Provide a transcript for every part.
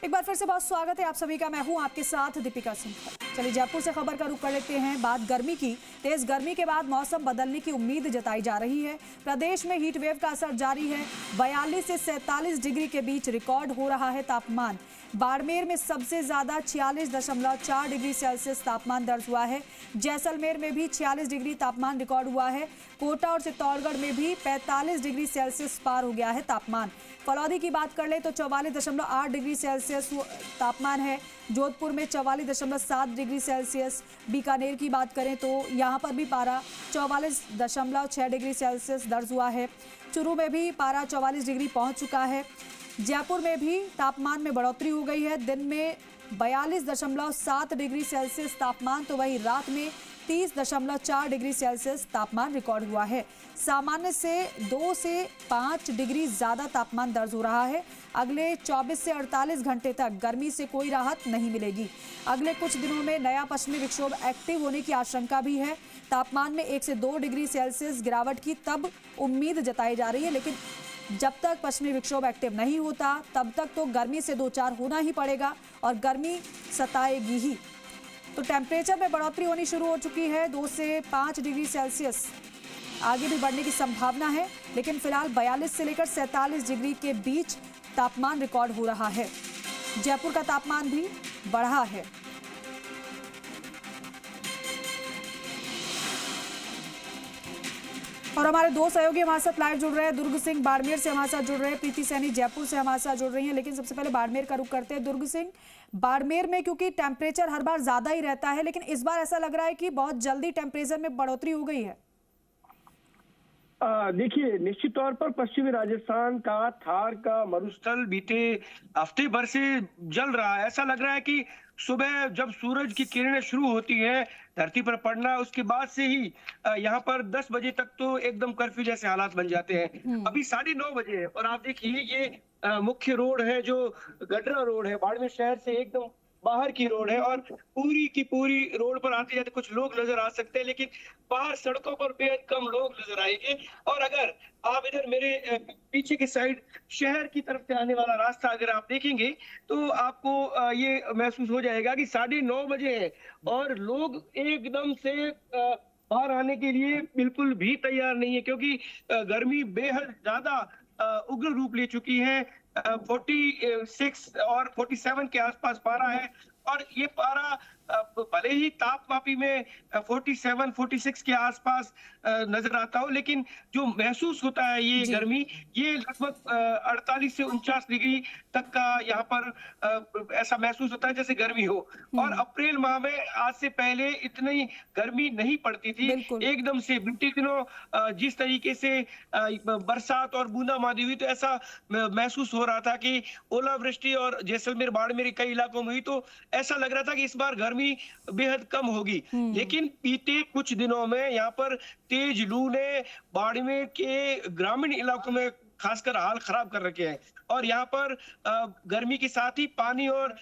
एक बार फिर से बहुत स्वागत है आप सभी का। मैं हूं आपके साथ दीपिका सिंह। चलिए जयपुर से खबर का रुख कर लेते हैं। बात गर्मी की। तेज गर्मी के बाद मौसम बदलने की उम्मीद जताई जा रही है। प्रदेश में हीट वेव का असर जारी है। 42 से 47 डिग्री के बीच रिकॉर्ड हो रहा है तापमान। बाड़मेर में सबसे ज्यादा 46.4 डिग्री सेल्सियस तापमान दर्ज हुआ है। जैसलमेर में भी 46 डिग्री तापमान रिकॉर्ड हुआ है। कोटा और चित्तौड़गढ़ में भी 45 डिग्री सेल्सियस पार हो गया है तापमान। फलौदी की बात कर ले तो 44.8 डिग्री सेल्सियस तापमान है। जोधपुर में 44.7 डिग्री सेल्सियस। बीकानेर की बात करें तो यहाँ पर भी पारा 44.6 डिग्री सेल्सियस दर्ज हुआ है। चूरू में भी पारा 44 डिग्री पहुँच चुका है। जयपुर में भी तापमान में बढ़ोतरी हो गई है। दिन में 42.7 डिग्री सेल्सियस तापमान तो वहीं रात में 30.4 डिग्री सेल्सियस तापमान रिकॉर्ड हुआ है। सामान्य से 2 से 5 डिग्री ज़्यादा तापमान दर्ज हो रहा है। अगले 24 से 48 घंटे तक गर्मी से कोई राहत नहीं मिलेगी। अगले कुछ दिनों में नया पश्चिमी विक्षोभ एक्टिव होने की आशंका भी है। तापमान में 1 से 2 डिग्री सेल्सियस गिरावट की तब उम्मीद जताई जा रही है, लेकिन जब तक पश्चिमी विक्षोभ एक्टिव नहीं होता तब तक तो गर्मी से दो चार होना ही पड़ेगा और गर्मी सताएगी ही। तो टेम्परेचर में बढ़ोतरी होनी शुरू हो चुकी है। 2 से 5 डिग्री सेल्सियस आगे भी बढ़ने की संभावना है, लेकिन फिलहाल 42 से लेकर 47 डिग्री के बीच तापमान रिकॉर्ड हो रहा है। जयपुर का तापमान भी बढ़ा है। और हमारे दो सहयोगी हमारे साथ लाइव जुड़ रहे हैं। दुर्ग सिंह बाड़मेर से हमारे साथ जुड़ रहे हैं, प्रीति सैनी जयपुर से हमारे साथ जुड़ रही हैं। लेकिन सबसे पहले बाड़मेर का रुख करते हैं। दुर्ग सिंह, बाड़मेर में क्योंकि टेम्परेचर हर बार ज्यादा ही रहता है, लेकिन इस बार ऐसा लग रहा है कि बहुत जल्दी टेम्परेचर में बढ़ोतरी हो गई है। देखिए, निश्चित तौर पर पश्चिमी राजस्थान का थार का मरुस्थल बीते हफ्ते भर से जल रहा है। ऐसा लग रहा है कि सुबह जब सूरज की किरणें शुरू होती हैं धरती पर पड़ना, उसके बाद से ही यहाँ पर 10 बजे तक तो एकदम कर्फ्यू जैसे हालात बन जाते हैं। अभी 9:30 बजे है और आप देखिए ये मुख्य रोड है जो गडरा रोड है, बाड़मेर शहर से एकदम बाहर की रोड है और पूरी की पूरी रोड पर आते जाते कुछ लोग नजर आ सकते हैं, लेकिन बाहर सड़कों पर बेहद कम लोग नजर आएंगे। और अगर आप इधर मेरे पीछे की साइड शहर की तरफ से आने वाला रास्ता अगर आप देखेंगे तो आपको ये महसूस हो जाएगा कि 9:30 बजे है और लोग एकदम से बाहर आने के लिए बिल्कुल भी तैयार नहीं है, क्योंकि गर्मी बेहद ज्यादा उग्र रूप ले चुकी है। 46 और 47 के आसपास पारा है और ये पारा भले ही तापमापी में 47, 46 के आसपास नजर आता हो, लेकिन जो महसूस होता है ये गर्मी, ये लगभग 48 से 49 डिग्री तक का यहाँ पर ऐसा महसूस होता है जैसे गर्मी हो। और अप्रैल माह में आज से पहले इतनी गर्मी नहीं पड़ती थी। एकदम से बीते दिनों जिस तरीके से बरसात और बूंदाबांदी हुई तो ऐसा महसूस हो रहा था कि ओलावृष्टि और जैसलमेर बाड़मेर कई इलाकों में हुई, तो ऐसा लग रहा था कि इस बार गर्मी बेहद कम होगी। लेकिन बीते कुछ दिनों में यहाँ पर तेज लू ने बाड़मेर के ग्रामीण इलाकों में खासकर हाल खराब कर रखे हैं और यहाँ पर गर्मी के साथ ही पानी और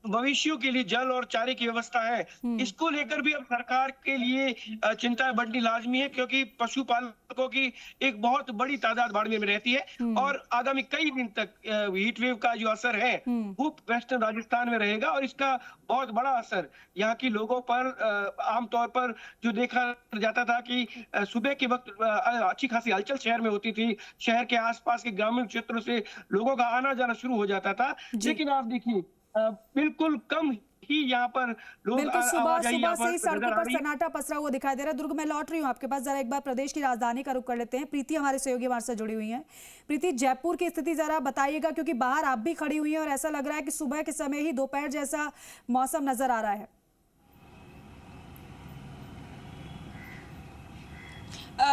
भविष्यों के लिए जल और चारे की व्यवस्था है। इसको लेकर भी अब सरकार के लिए चिंताएं बढ़नी लाजमी है, क्योंकि पशुपालकों की एक बहुत बड़ी तादाद बाड़मेर में रहती है और आगामी कई दिन तक हीट वेव का जो असर है वो वेस्टर्न राजस्थान में रहेगा और इसका बहुत बड़ा असर यहाँ के लोगों पर आमतौर पर जो देखा जाता था कि सुबह के वक्त अच्छी खासी हलचल शहर में होती थी, शहर के आसपास के ग्रामीण क्षेत्रों से लोगों का आना जाना शुरू हो जाता था, लेकिन आप देखिए बिल्कुल कम ही यहाँ पर लोग सुबह से ही सड़कों पर सन्नाटा पसरा हुआ दिखाई दे रहा है। दुर्ग, मैं लौट रही हूँ आपके पास। जरा एक बार प्रदेश की राजधानी का रुख कर लेते हैं। प्रीति हमारे सहयोगी हमारे साथ जुड़ी हुई हैं। प्रीति, जयपुर की स्थिति जरा बताइएगा, क्योंकि बाहर आप भी खड़ी हुई हैं और ऐसा लग रहा है कि सुबह के समय ही दोपहर जैसा मौसम नजर आ रहा है।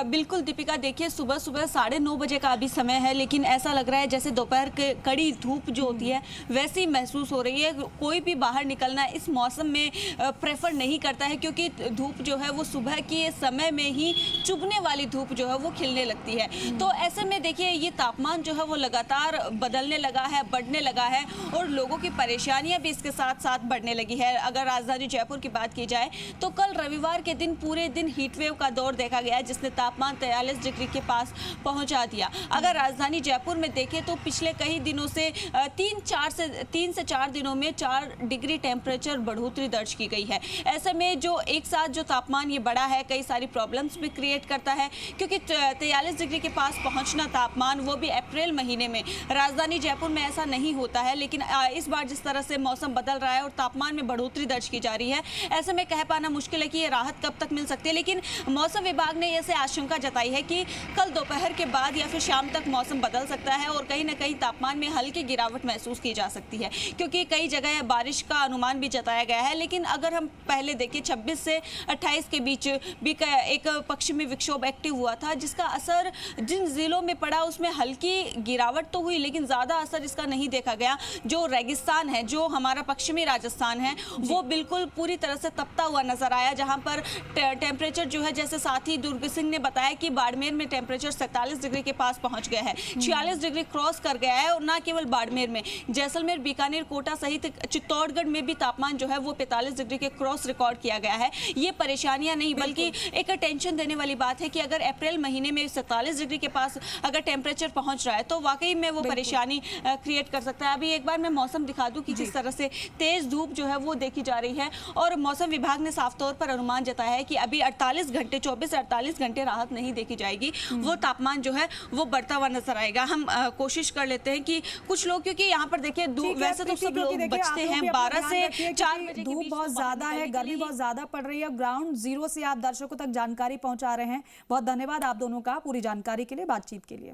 बिल्कुल दीपिका, देखिए सुबह सुबह 9:30 बजे का अभी समय है, लेकिन ऐसा लग रहा है जैसे दोपहर के कड़ी धूप जो होती है वैसी महसूस हो रही है। कोई भी बाहर निकलना इस मौसम में प्रेफर नहीं करता है, क्योंकि धूप जो है वो सुबह के समय में ही चुभने वाली धूप जो है वो खिलने लगती है। तो ऐसे में देखिए ये तापमान जो है वो लगातार बदलने लगा है, बढ़ने लगा है और लोगों की परेशानियां भी इसके साथ साथ बढ़ने लगी है। अगर राजधानी जयपुर की बात की जाए तो कल रविवार के दिन पूरे दिन हीट वेव का दौर देखा गया, जिसने तापमान 43 डिग्री के पास पहुंचा दिया। अगर राजधानी जयपुर में देखें तो पिछले कई दिनों से 3 से 4 दिनों में 4 डिग्री टेम्परेचर बढ़ोतरी दर्ज की गई है। ऐसे में जो एक साथ जो तापमान ये बढ़ा है कई सारी प्रॉब्लम्स भी क्रिएट करता है, क्योंकि 43 डिग्री के पास पहुंचना तापमान वो भी अप्रैल महीने में, राजधानी जयपुर में ऐसा नहीं होता है। लेकिन इस बार जिस तरह से मौसम बदल रहा है और तापमान में बढ़ोतरी दर्ज की जा रही है, ऐसे में कह पाना मुश्किल है कि ये राहत कब तक मिल सकती है। लेकिन मौसम विभाग ने ऐसे आशंका जताई है कि कल दोपहर के बाद या फिर शाम तक मौसम बदल सकता है और कहीं ना कहीं तापमान में हल्की गिरावट महसूस की जा सकती है, क्योंकि कई जगह बारिश का अनुमान भी जताया गया है। लेकिन अगर हम पहले देखें 26 से 28 के बीच भी एक पश्चिमी विक्षोभ एक्टिव हुआ था, जिसका असर जिन जिलों में पड़ा उसमें हल्की गिरावट तो हुई, लेकिन ज़्यादा असर इसका नहीं देखा गया। जो रेगिस्तान है, जो हमारा पश्चिमी राजस्थान है, वो बिल्कुल पूरी तरह से तपता हुआ नजर आया, जहां पर टेम्परेचर जो है, जैसे साथी दुर्ग सिंह ने बताया कि बाड़मेर में टेम्परेचर 47 डिग्री के पास पहुंच गया है, 46 डिग्री क्रॉस कर गया है। और न केवल बाड़मेर में, जैसलमेर, बीकानेर, कोटा सहित चित्तौड़गढ़ में भी तापमान जो है वो 45 डिग्री के क्रॉस रिकॉर्ड किया गया है। ये परेशानियां नहीं बल्कि एक टेंशन देने वाली बात है कि अगर अप्रैल महीने में 47 डिग्री के पास अगर टेम्परेचर पहुंच रहा है तो वाकई में वो परेशानी क्रिएट कर सकता है। अभी एक बार मैं मौसम दिखा दूं कि जिस तरह से तेज धूप जो है वो देखी जा रही है, और मौसम विभाग ने साफ तौर पर अनुमान जताया है कि अभी 24 से 48 घंटे राहत नहीं देखी जाएगी, वो तापमान जो है वो बढ़ता हुआ नजर आएगा। हम कोशिश कर लेते हैं कि कुछ लोग, क्योंकि यहाँ पर देखिए वैसे तो सब लोग बचते हैं 12 से 4 बजे, धूप बहुत ज्यादा है, गर्मी बहुत ज्यादा पड़ रही है। ग्राउंड जीरो से आप दर्शकों तक जानकारी पहुंचा रहे हैं। बहुत धन्यवाद आप दोनों का पूरी जानकारी के लिए, बातचीत के लिए।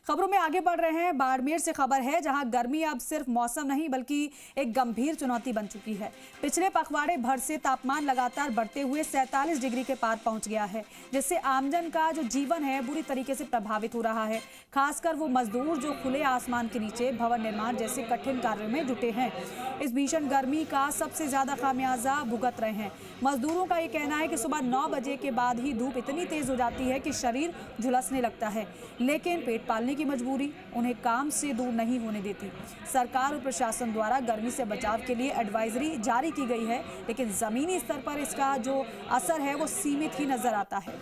खबरों में आगे बढ़ रहे हैं। बाड़मेर से खबर है, जहां गर्मी अब सिर्फ मौसम नहीं बल्कि एक गंभीर चुनौती बन चुकी है। पिछले पखवाड़े भर से तापमान लगातार बढ़ते हुए 47 डिग्री के पार पहुंच गया है, जिससे आमजन का जो जीवन है बुरी तरीके से प्रभावित हो रहा है। खासकर वो मजदूर जो खुले आसमान के नीचे भवन निर्माण जैसे कठिन कार्यों में जुटे हैं, इस भीषण गर्मी का सबसे ज्यादा खामियाजा भुगत रहे हैं। मजदूरों का ये कहना है कि सुबह 9 बजे के बाद ही धूप इतनी तेज हो जाती है कि शरीर झुलसने लगता है, लेकिन पेट पालने की मजबूरी उन्हें काम से दूर नहीं होने देती। सरकार और प्रशासन द्वारा गर्मी से बचाव के लिए एडवाइजरी जारी की गई है, लेकिन जमीनी स्तर पर इसका जो असर है वो सीमित ही नजर आता है।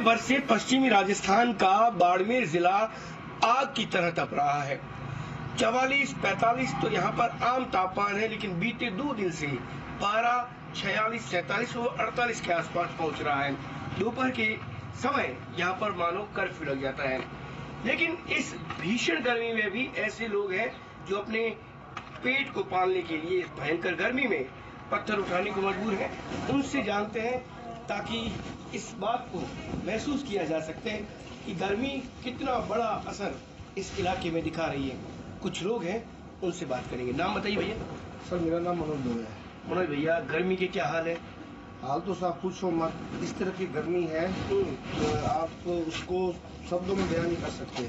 वर्ष से पश्चिमी राजस्थान का बाड़मेर जिला आग की तरह तप रहा है। 44-45 तो यहाँ पर आम तापमान है, लेकिन बीते 2 दिन से पारा 46-47 और 48 के आसपास पहुंच रहा है। दोपहर के समय यहाँ पर मानो कर्फ्यू लग जाता है। लेकिन इस भीषण गर्मी में भी ऐसे लोग हैं जो अपने पेट को पालने के लिए भयंकर गर्मी में पत्थर उठाने को मजबूर हैं। उनसे जानते हैं ताकि इस बात को महसूस किया जा सके कि गर्मी कितना बड़ा असर इस इलाके में दिखा रही है। कुछ लोग हैं, उनसे बात करेंगे। नाम बताइए भैया। सर मेरा नाम मनोज है। मनोज भैया, गर्मी के क्या हाल है? हाल तो साहब पूछो मत, इस तरह की गर्मी है आप उसको शब्दों में बयान नहीं कर सकते।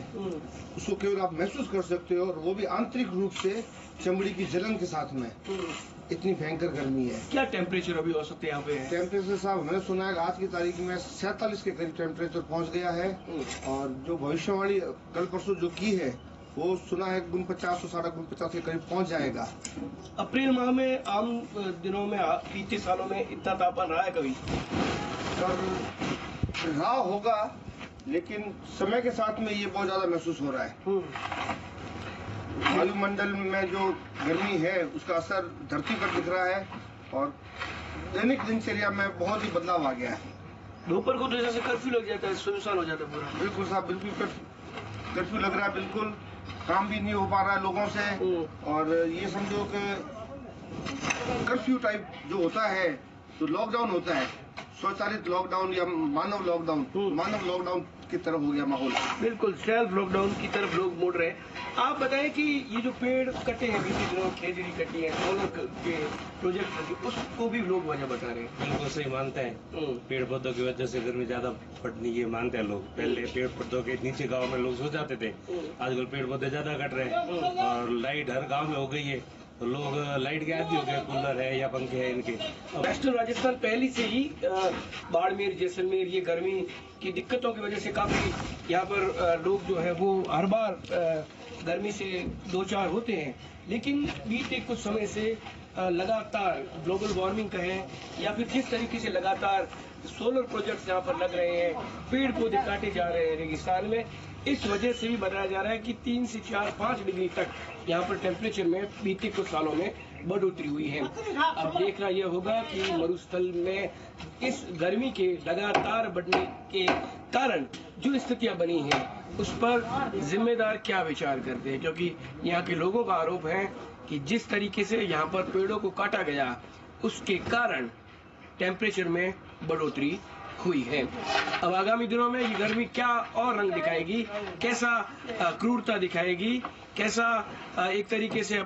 उसको केवल आप महसूस कर सकते हो, और वो भी आंतरिक रूप से चमड़ी की जलन के साथ में। इतनी भयंकर गर्मी है। क्या टेम्परेचर अभी औसत यहाँ पे है? टेम्परेचर साहब मैंने सुना है आज की तारीख में 47 के करीब टेम्परेचर पहुँच गया है, और जो भविष्यवाणी कल परसों जो की है वो सुना है 49 और 50 के करीब पहुंच जाएगा। अप्रैल माह में आम दिनों में बीते सालों में इतना तापमान रहा है कभी? सर रहा होगा, लेकिन समय के साथ में ये बहुत ज्यादा महसूस हो रहा है। वायुमंडल में जो गर्मी है उसका असर धरती पर दिख रहा है, और दैनिक दिनचर्या में बहुत ही बदलाव आ गया है। दोपहर को तो जैसे कर्फ्यू लग जाता है, सुनसान हो जाता है पूरा। बिल्कुल साहब, बिल्कुल कर्फ्यू लग रहा है, बिल्कुल काम भी नहीं हो पा रहा है लोगों से। और ये समझो कि कर्फ्यू टाइप जो होता है, जो लॉकडाउन होता है, स्वचालित लॉकडाउन या मानव लॉकडाउन की तरफ हो गया माहौल। बिल्कुल सेल्फ लॉकडाउन की तरफ लोग मुड़ रहे हैं। आप बताएं कि ये जो पेड़ कटे हैं बीते दिनों, खेजड़ी कटी है, सोलर के प्रोजेक्ट, उसको भी लोग वजह बता रहे हैं। बिल्कुल सही मानते हैं, पेड़ पौधों की वजह से गर्मी ज्यादा पड़नी ये मानते हैं लोग। पहले पेड़ पौधों के नीचे गांव में लोग सो जाते थे, आजकल पेड़ पौधे ज्यादा कट रहे हैं, और लाइट हर गाँव में हो गई है, तो लोग लाइट के आदी हो गए, कूलर है या पंखे है इनके। वेस्टर्न राजस्थान पहले से ही बाड़मेर, जैसलमेर, ये गर्मी की दिक्कतों की वजह से काफी यहाँ पर लोग जो है वो हर बार गर्मी से दो चार होते हैं, लेकिन बीते कुछ समय से लगातार ग्लोबल वार्मिंग कहें या फिर जिस तरीके से लगातार सोलर प्रोजेक्ट्स यहाँ पर लग रहे हैं, पेड़ पौधे काटे जा रहे हैं रेगिस्तान में, इस वजह से भी बताया जा रहा है कि 3 से 4-5 डिग्री तक यहाँ पर टेम्परेचर में बीते कुछ सालों में बढ़ोतरी हुई है। अब देखना यह होगा कि मरुस्थल में इस गर्मी के लगातार बढ़ने के कारण जो स्थितियां बनी हैं उस पर जिम्मेदार क्या विचार करते हैं, क्योंकि यहाँ के लोगों का आरोप है कि जिस तरीके से यहाँ पर पेड़ों को काटा गया उसके कारण टेम्परेचर में बढ़ोतरी हुई है। अब आगामी दिनों में ये गर्मी क्या और रंग दिखाएगी, कैसा क्रूरता दिखाएगी, कैसा एक तरीके से